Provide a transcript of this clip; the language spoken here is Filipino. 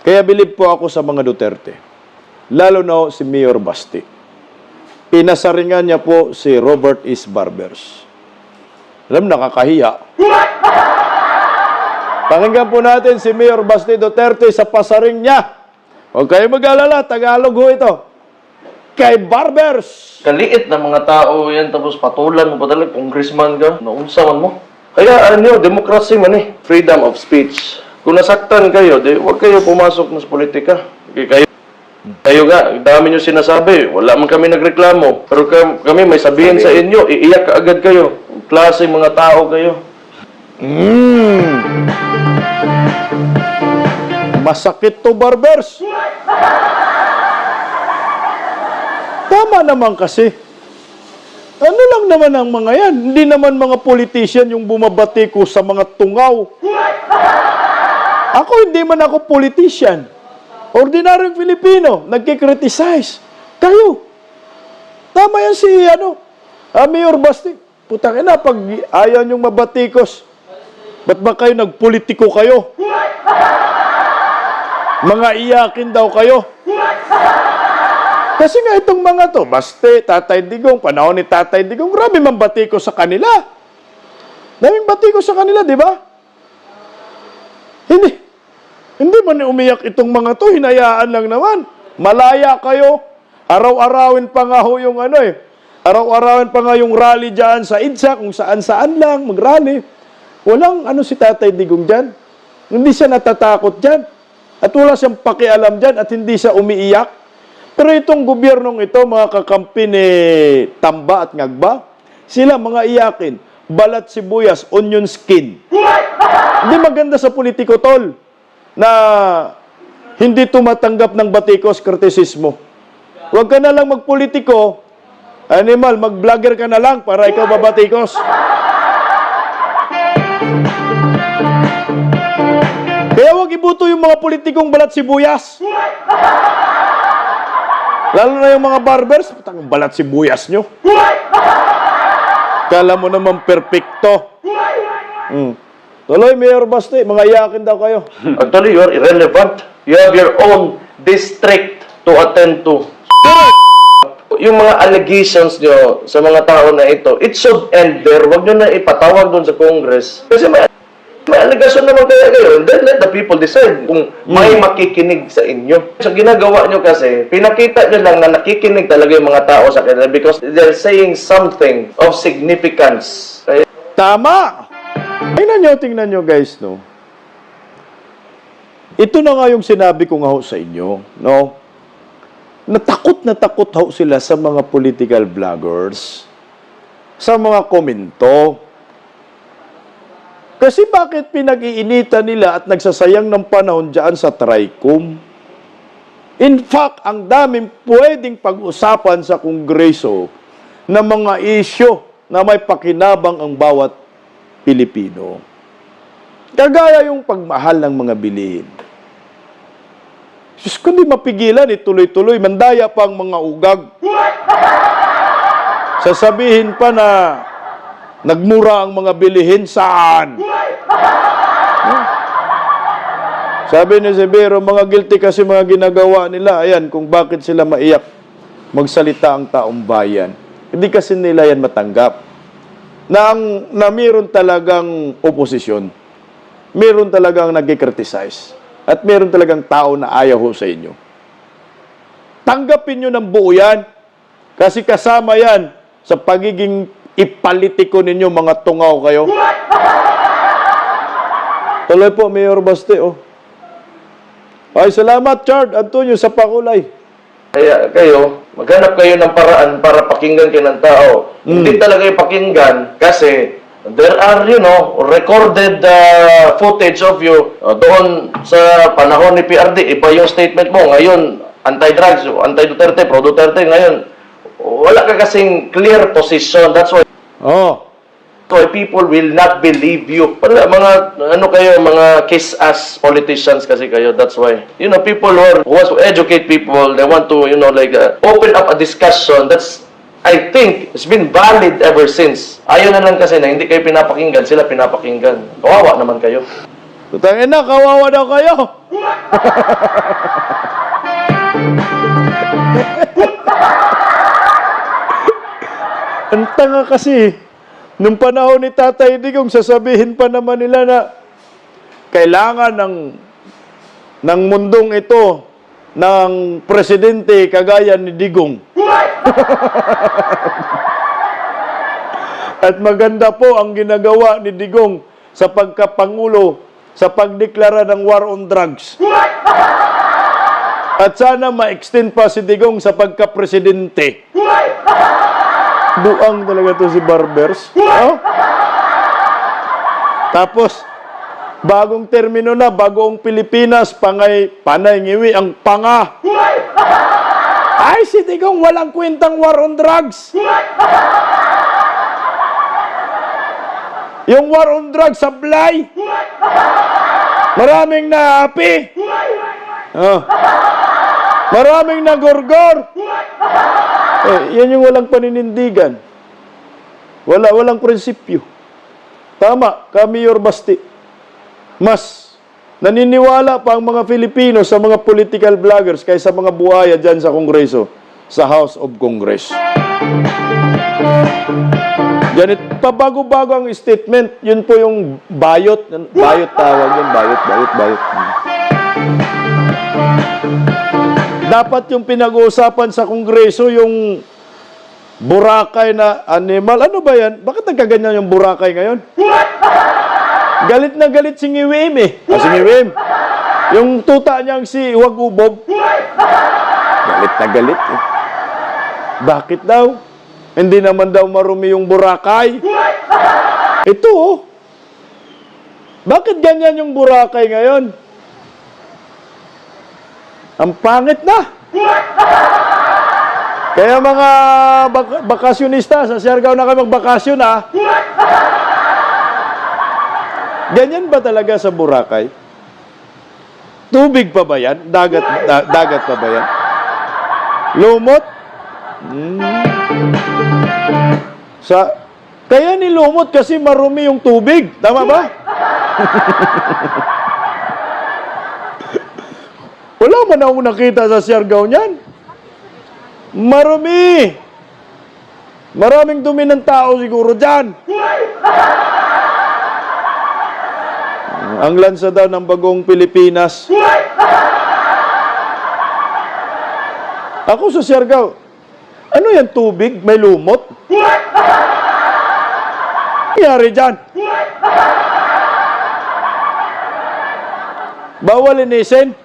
Kaya bilib po ako sa mga Duterte. Lalo na si Mayor Basti. Pinasaringan niya po si Robert East Barbers. Alam, nakakahiya. Pakinggan po natin si Mayor Basti Duterte sa pasaring niya. Huwag kayo mag-alala, Tagalog ho ito. Kay Barbers. Kaliit na mga tao yan, tapos patulan mo pa talaga, congressman ka, naunsa man mo. Kaya democracy man freedom of speech. Kung nasaktan kayo, huwag kayo pumasok na sa politika. Kayo nga, dami nyo sinasabi, wala man kami nagreklamo. Pero kami may sabihin sa inyo, iiyak ka agad kayo. Klase mga tao kayo. Masakit to, Barbers. Tama naman kasi. Ano lang naman ang mga yan? Hindi naman mga politician yung bumabati ko sa mga tungaw. Ako, hindi man ako politician. Ordinaryong Filipino, nagkikriticize. Kayo. Tama yan si, Mayor Basti. Putang ina, pag ayaw niyong mabatikos, ba't ba kayo nagpolitiko kayo? Mga iyakin daw kayo. Kasi nga itong mga to, Basti, Tatay Digong, panahon ni Tatay Digong, grabe man batikos sa kanila. Daming batikos sa kanila, di ba? Hindi man umiyak itong mga to, hinayaan lang naman. Malaya kayo. Araw-arawin pa nga ho yung araw-arawin pa nga yung rally dyan sa EDSA, kung saan-saan lang, mag-rally. Walang si Tatay Digong dyan. Hindi siya natatakot dyan. At wala siyang pakialam dyan at hindi siya umiiyak. Pero itong gobyernong ito, mga kakampi ni Tamba at Ngagba, sila mga iyakin, balat sibuyas, onion skin. Hindi maganda sa politiko, tol, na hindi tumatanggap ng batikos, kritisismo. Huwag ka na lang magpolitiko, mag-vlogger ka na lang para ikaw babatikos. Kaya huwag ibuto yung mga politikong balat sibuyas. Lalo na yung mga barbers, patang balat sibuyas nyo. Kala mo naman perfecto. Tuloy, Mayor Basti, mga iyakin daw kayo. Actually, you are irrelevant. You have your own district to attend to. Yung mga allegations nyo sa mga tao na ito, it should end there. Huwag nyo na ipatawag doon sa Congress. Kasi may allegation naman kayo. And then let the people decide kung may makikinig sa inyo. Sa ginagawa nyo kasi, pinakita nyo lang na nakikinig talaga yung mga tao sa kanila because they're saying something of significance. Tama! Tingnan nyo guys, no? Ito na nga yung sinabi ko nga ho sa inyo, no? Na takot ho sila sa mga political vloggers, sa mga komento. Kasi bakit pinag-iinitan nila at nagsasayang ng panahon dyan sa TRICOM? In fact, ang daming pwedeng pag-usapan sa Kongreso na mga isyo na may pakinabang ang bawat Pilipino. Kagaya yung pagmahal ng mga bilihin. Diyos ko, hindi mapigilan, tuloy-tuloy, mandaya pa ang mga ugag. Sasabihin pa na nagmura ang mga bilihin, saan? Sabi ni Severo, mga guilty kasi mga ginagawa nila. Ayan, kung bakit sila maiyak magsalita ang taong bayan. Hindi kasi nila yan matanggap. Na meron talagang oposisyon. Meron talagang nag-criticize. At meron talagang tao na ayaw ho sa inyo. Tanggapin nyo ng buo yan. Kasi kasama yan sa pagiging ipalitiko ninyo, mga tungaw kayo. Tuloy po, Mayor Basti, Ay, salamat, Chard Antonio, sa pakulay. Kaya kayo, maghanap kayo ng paraan para pakinggan kayo ng tao. Hindi talaga yung pakinggan kasi there are, recorded footage of you doon sa panahon ni PRD. Iba yung statement mo. Ngayon, anti-drugs, anti-Duterte, pro-Duterte. Ngayon, wala ka kasing clear position. That's why people will not believe you. Mga, mga kiss-ass politicians kasi kayo. That's why. People who want to educate people, they want to, open up a discussion. That's, I think, it's been valid ever since. Ayaw na lang kasi na hindi kayo pinapakinggan, sila pinapakinggan. Kawawa naman kayo. Putangin na, kawawa daw kayo. Ang tanga kasi, nung panahon ni Tatay Digong, sasabihin pa naman nila na kailangan ng mundong ito ng presidente kagaya ni Digong. At maganda po ang ginagawa ni Digong sa pagkapangulo sa pagdeklara ng war on drugs. At sana ma-extend pa si Digong sa pagka-presidente. Buang talaga to si Barbers. Oh? Tapos, bagong termino na, bagong Pilipinas, panay ngiwi ang panga. Ay, si Digong walang kwentang war on drugs. Yung war on drugs, sablay. Maraming naapi. Oh. Maraming nagorgor. Yan yung walang paninindigan. Walang prinsipyo. Tama, Mayor Basti. Mas naniniwala pa ang mga Filipino sa mga political vloggers kaysa mga buhaya dyan sa Kongreso, sa House of Congress. Ganit, pabago-bago ang statement, yun po yung bayot. Bayot tawag yun, bayot. Dapat yung pinag-uusapan sa Kongreso, yung Boracay na animal. Ano ba yan? Bakit nagkaganyan yung Boracay ngayon? Galit na galit si Ngiwim eh. Si Ngiwim. Yung tuta niyang si Wagubob. Galit na galit eh. Bakit daw? Hindi naman daw marumi yung Boracay. Ito oh. Bakit ganyan yung Boracay ngayon? Ang pangit na. Kaya mga bakasyonista, sa Siargao na kayo magbakasyon ah. Ganyan ba talaga sa Boracay? Tubig pa ba yan? Dagat pa ba yan? Lumot? Kaya nilumot kasi marumi yung tubig. Tama ba? Wala man akong nakita sa Siargao niyan. Marumi. Maraming dumi ng tao siguro dyan. Ang lansa daw ng bagong Pilipinas. Ako sa Siargao, ano yan tubig? May lumot? Nangyari dyan? Bawal linisin?